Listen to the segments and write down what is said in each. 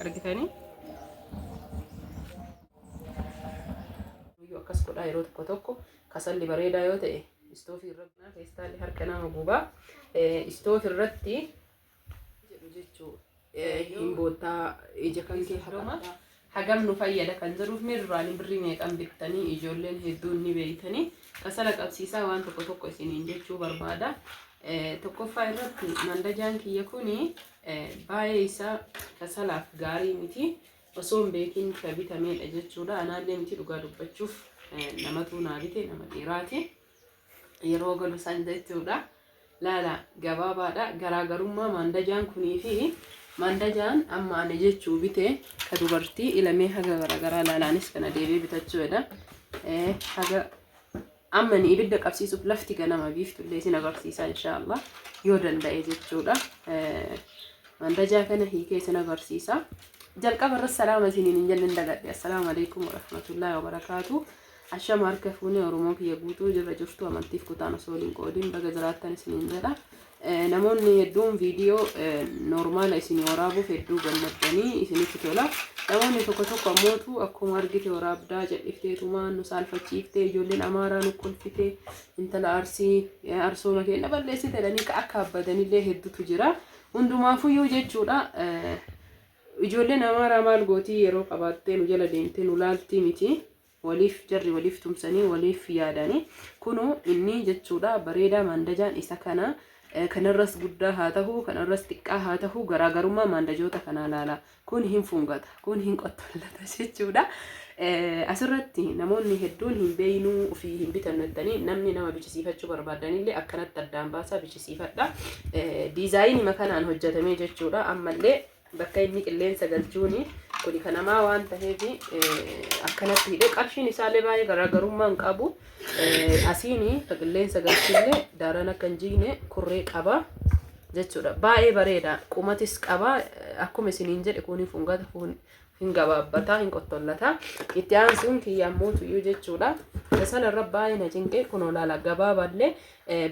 argitanii akkas godhaa yeroo tokko kasalli bareedaa yoo ta'e istoofii irratti feestaalli harka nama gubaa istoofii irratti jedhu jechuu himboottaa ija kan kee hagam nu fayyada kan jedhuuf mirraan birrii meeqan bittanii ijoolleen hedduun ni beeytanii kasala qabsiisaa waan tokko isiniin jechuu barbaada. Tokkoffaa irratti mandajaan kiyya kuni baay'ee isaa kasalaaf gaarii miti osoo hin beekin ka bitameedha jechuudha. Anaallee miti dhugaa dubbachuuf namatu naa bite nama dhiiraati yeroo galu san jechuudha. Laala gabaabaadha garaagarummaa mandajaan kunii fi mandajaan amma ani jechuu bite ka dubartii ilamee haga garaagaraa laalaanis kana deebee bitachuudha. Haga amma ni ibidda qabsiisuuf lafti ganama biiftullee isin agarsiisaa inshaallah yoo danda'e jechuudha. Mandajaa kana hiikee isin agarsiisa. Jalqaba irratti salaama isiniin hin jenne dagadhe. Assalaamu alaykum warahmatullaahi wabarakaatuh. Ashama harka fuunee Oromoo kiyya guutuu jirra jirtu amantiif kutaan osoo waliin qoodiin baga jiraattan isiniin jedha. Namoonni hedduun viidiyoo normaala isinii waraabuuf hedduu gammaddanii isinitti tola. Namoonni tokko ammootu akkuma argite waraabdaa jedhifteetumaan nu saalfachiiftee ijoolleen amaaraa nu kolfite intala arsii arsooma keenya balleessite jedhanii akka abbadanillee hedduutu jira. Hundumaafuyyuu jechuudha ijoolleen amaaraa maal gootii yeroo qabaattee nu jala deemtee nu laaltii miti. Waliif tumsanii waliif yaadanii kunu inni jechuudha bareedaa mandajaan isa kana kanarras guddaa haa ta'u kanarras xiqqaa haa ta'u garaagarummaa mandajoota kana laala kun hin fungata kun hin qottollata jechuudha. Asirratti namoonni hedduun hin beeynuu ofii hin bitannettanii namni nama bichisiifachuu barbaadanillee akkanatti addaan baasaa bichisiifadha. Diizaayinii makanaan hojjetamee jechuudha. Ammallee bakka inni qilleensa galchuuni kuni kanamaa waan ta'eef akkanatti hidhee qabshiin isaallee baay'ee garaagarummaa hin qabu. Asiini qilleensa galchullee daaraan akka hin jigne kurree qaba jechuudha. Baay'ee bareeda qumatis qaba akkuma isiniin jedhe kuni fungata hin gabaabbataa hin qottollata. Itti aansuun kiyyammuutuyyuu jechuudha. Kasala irra baay'ee na cinqee kunoo laala gabaaballee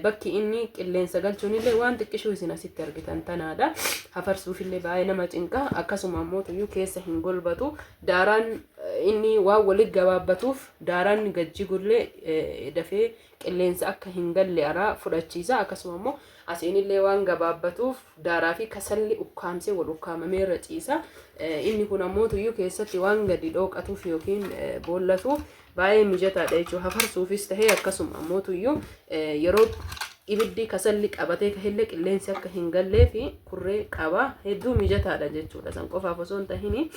bakki inni qilleensa galchuunillee waan xiqqishuu isin asitti argitan tanaadha. Hafarsuufillee baay'ee nama cinqa akkasuma ammoo keessa hin golbatu. Daaraan inni waan walitti gabaabbatuuf daaraan gajjigullee dafee qilleensa akka hin galle araa fudhachiisa. Akkasuma ammoo asiinillee waan gabaabbatuuf daaraa fi kasalli ukkaamsee wal ukkaamamee irra ciisa. Inni kun ammoo keessatti waan gadi dhooqatuuf yookiin boollatuuf baay'ee mijataadha jechuudha. Hafarsuufis tahee akkasuma ammoo yeroo ibiddi kasalli qabatee kahillee qilleensi akka hin gallee fi kurree qaba hedduu mijataadha jechuudha. San qofaaf osoo hin tahini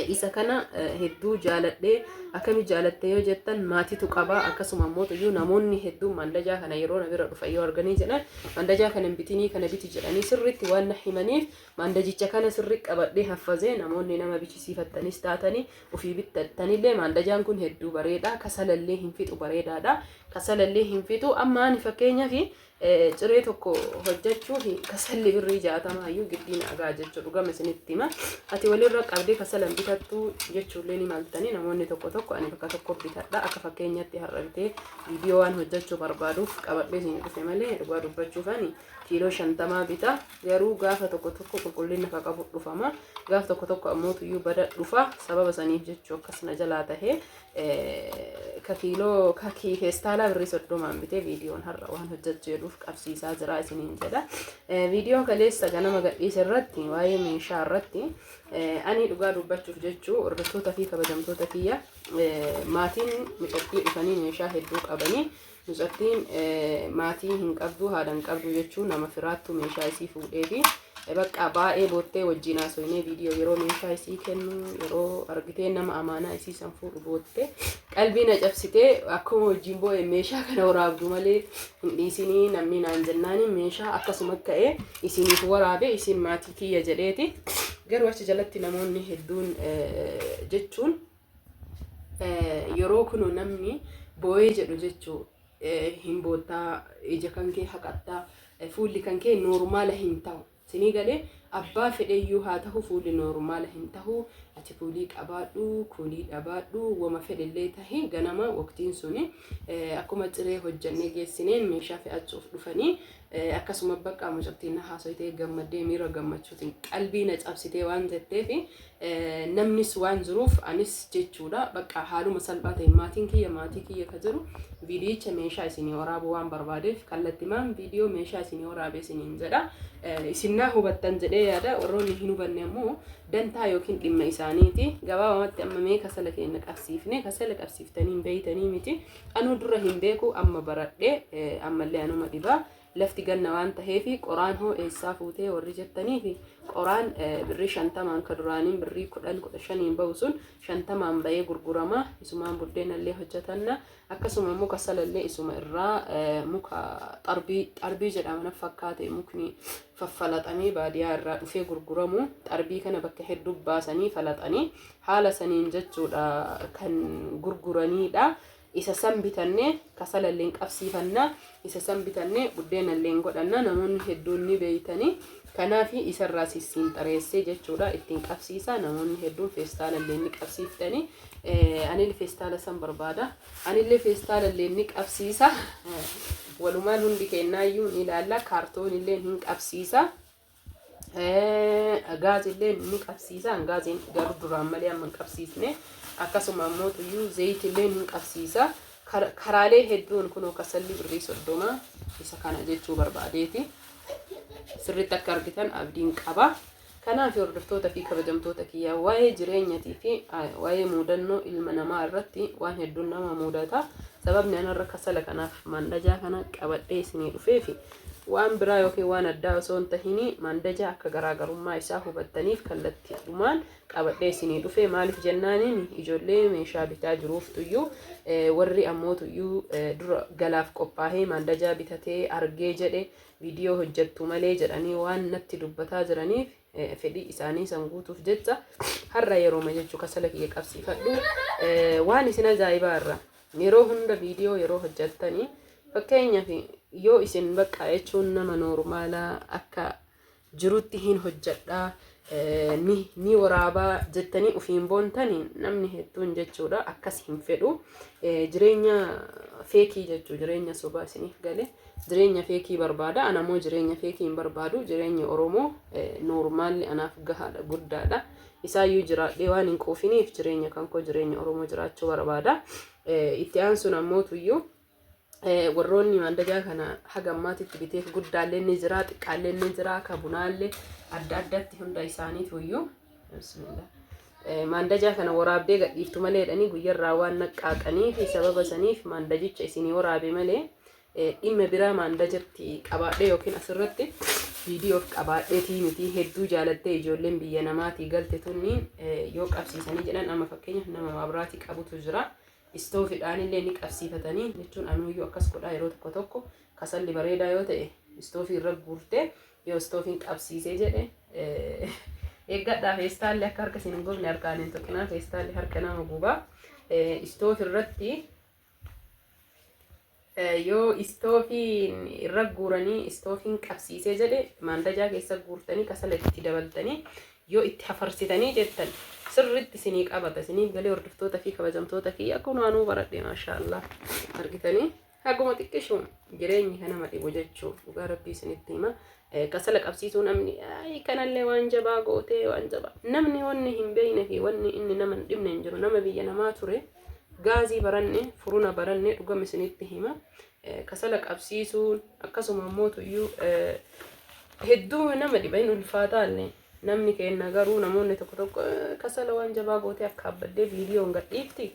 isa kana hedduu jaaladhee akkami jaalatte yoo jettan maatitu qaba. Akkasuma ammoo namoonni hedduun mandajaa kana yeroo na bira dhufan yoo arganii jedhan mandajaa kana bitinii kana biti jedhanii sirriitti waan na himaniif mandajicha kana sirriitti qabadhee haffazee namoonni nama bichisiifattanis taatanii ofii bittattanillee mandajaan kun hedduu bareeda. Kasalallee hin fixu bareedaadha. Kasalallee hin fixu amma ani fakkeenyaaf ciree tokko hojjechuuf kasalli birrii 60 iyyuu giddiin agaa jechuudha. Dhugama isinitti hima. Ati walirra qabdee kasalan bitattu jechuullee ni maltanii namoonni tokko ani bakka tokko bitadha. Akka fakkeenyatti har'a bitee viidiyoo waan hojjechuu barbaaduuf qabadhee isin dhufe malee dhugaa dubbachuuf ani kiiloo 50 bita. Garuu gaafa tokko qulqullina akka qabu dhufama. Gaafa tokko ammoo tuyyuu bada dhufa. Sababa saniif jechuu akkasuma jalaa tahee ka kiiloo ka feestaalaa birrii 30 bitee viidiyoon har'a waan hojjechuu jedhuuf qabsiisaa jira isiniin jedha. Viidiyoo kaleessa ganama gadhiise irratti waa'ee meeshaa irratti ani dhugaa dubbachuuf jechuu hordoftoota fi kabajamtoota kiyya maatiin mixaxxii dhufanii meeshaa hedduu qabanii mixaxxiin maatii hin qabdu haadha hin qabdu jechuun nama firaattu meeshaa isii fuudhee fi bakka baay'ee boottee wajjin haasofnee viidiyoo yeroo meeshaa isii kennu yeroo argitee nama amaanaa isii san fuudhu boottee qalbii na cabsitee akkuma wajjin boo'e meeshaa kana waraabdu malee hin dhiisinii namni naan jennaani meeshaa akkasuma ka'ee isiniif waraabe isin maatii kiyya jedheeti. Garuu achi jalatti namoonni hedduun jechuun yeroo kun namni boo'ee jedhu jechuu hin boottaa ija kan kee haqattaa fuulli kan kee normaala hin ta'u. Sinii galee abbaa fedheyyuu haa ta'u fuulli normaala hin ta'u ati kuulii qabaadhu kuulii dhabaadhu wama fedhellee tahi ganama waqtiin suni akkuma ciree hojjannee geessineen meeshaa fe'achuuf dhufanii akkasuma bakka mucattiin haasoytee gammaddee miira gammachuutiin qalbii na cabsitee waan jetteef namnis waan jiruuf anis jechuudha bakka haaluma salphaa ta'e maatii kiyya ka jiru viidiyicha meeshaa isinii waraabuu waan barbaadeef kallattimaan viidiyoo meeshaa isinii waraabee isiniin jedha isinnaa hubattan jedhee yaada warroonni hin hubanne ammoo dantaa yookiin dhimma isaaniiti gabaabamatti amma mee kasala keenya qabsiifne kasala qabsiiftanii hin beeytanii miti anuu dura hin beeku amma baradhee ammallee anuma dhibaa lafti ganna waan taheefi qoraan hoo eessaa fuutee warri jettaniifi qoraan birrii 50 ka duraaniin birrii 10-15 bahu sun 50 bahee gurgurama isumaan buddeenallee hojjetanna akkasuma muka salallee isuma irraa muka xarbii jedhama fakkaate mukni faffalaxamee baadiyaa irraa dhufee gurguramu xarbii kana bakka hedduu baasanii falaxanii haala saniin jechuudha kan gurguranidha isa san bitannee kasalalleen qabsiifannaa isa san bitannee buddeenalleen godhanna namoonni hedduun ni beeytanii kanaaf isarraa sissiin xareessee jechuudha ittiin qabsiisa namoonni hedduun feestaalalleen ni qabsiiftanii anillee feestaala san barbaada anillee feestaalalleen ni qabsiisa walumaan hundi kennaayyuu ni ilaalla kaartoonillee hin qabsiisa gaazillee ni qabsiisa gaaziin garuu duraan malee amma hin qabsiisne akkasuma ammoo tuyyuu zayitillee hin qabsiisa karaalee hedduun kunoo kasalli birrii 30 isa kana jechuu barbaadeeti sirriitti akka argitan abdiin qaba kanaaf hordoftoota fi kabajamtoota kiyyaa waa'ee jireenyatii fi waa'ee muudannoo ilma namaa irratti waan hedduun nama muudata sababni anarra kasala kanaaf mandajaa kana qabadhee isinii dhufeefi waan biraa yookiin waan addaa osoo hin tahini mandajaa akka garaagarummaa isaa hubattaniif kallattiidhumaan qabadhee isinii dhufee maaliif jennaaniin ijoollee meeshaa bitaa jiruuf tuyyuu warri ammoo tuyyuu dura galaaf qophaahee mandajaa bitatee argee jedhe viidiyoo hojjettu malee jedhanii waan natti dubbataa jiraniif fedhii isaanii san guutuuf jecha har'a yerooma jechuu kasala kiyya qabsiifadhu waan isin ajaa'ibaa irra yeroo hunda viidiyoo yeroo hojjettanii fakkeenyaaf yoo isin bakka jechuun nama noormaalaa akka jirutti hin hojjedhaa ni waraabaa jettanii ufiin boontanii namni hedduun jechuudha akkas hin fedhu jireenya feekii jechuu jireenya sobaa isiniif gale jireenya feekii barbaada anamoo jireenya feekii hin barbaadu jireenya oromoo noormaalli anaaf gahaadha guddaadha isaayyuu jiraadhee waan hin quufiniif jireenya kankoo jireenya oromoo jiraachuu barbaada itti aansuun ammoo tuyyuu warroonni mandajaa kana hagammaatitti biteef guddaallee ni jira xiqqaallee ni jira akka bunaallee adda addatti hunda isaaniitu iyyuu bismillah mandajaa kana waraabdee gadhiiftu malee jedhanii guyyarraa waan naqqaaqanii fi sababa saniif mandajicha isinii waraabe malee dhimma biraa mandajatti qabaadhee yookiin asirratti viidiyoof qabaadheetii miti hedduu jaalattee ijoolleen biyya namaatii galte tunniin yoo qabsiisanii jedhan amma fakkeenyaaf nama maabiraatii qabutu jira istoofiidhaan illee ni qabsiifatanii jechuun anuuyyuu akkas godhaa yeroo tokko tokko kasalli bareedaa yoo ta'e istoofii irra guurtee yoo istoofiin qabsiisee jedhe eeggadhaa feestaalli akka harka isin hin gubne harkaan hin tuqinaa feestaalli harka nama gubaa istoofi irratti yoo istoofiin irra guuranii istoofiin qabsiisee jedhe mandajaa keessa guurtanii kasala itti dabaltanii yoo itti hafarsitanii jettan sirriitti isinii qabata isiniif galee hordoftoota fi kabajamtoota kiyya akkuma waanuu baradhe maashaallah argitanii haguma xiqqishu jireenyi kana madhibu jechuu dhugaa rabbii isinitti hima kasala qabsiisuu namni kanallee waan jabaa gootee waan jabaa namni wanni hin beekne fi wanni inni nama hin dhibne hin jiru nama biyya namaa ture gaazii baranne furuna baranne dhugama isinitti hima kasala qabsiisuun akkasuma ammoo tuyyuu hedduu nama dhiba hin ulfaataallee namni kenna garuu namoonni tokko tokko kasala waan jabaa gootee akka abbadde viidiyoon gadhiifti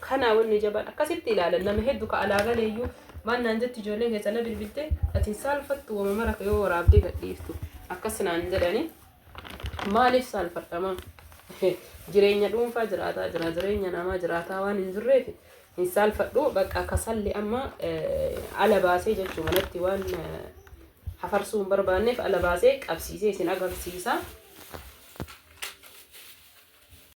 kana wanni jabaa akkasitti ilaalan nama hedduu ka alaagaleeyyuu maannaan jetti ijoolleen keessa na bilbilte ati saalfattu wama mara yoo waraabdee gadhiiftu akkas naan jedhani maaliif saalfadhama jireenya dhuunfaa jiraataa jira jireenya namaa jiraataa waan hin jirreef hin saalfadhu bakka kasalli amma ala baasee jechuu manatti waan hafarsuun barbaanneef ala baasee qabsiisee isin agarsiisa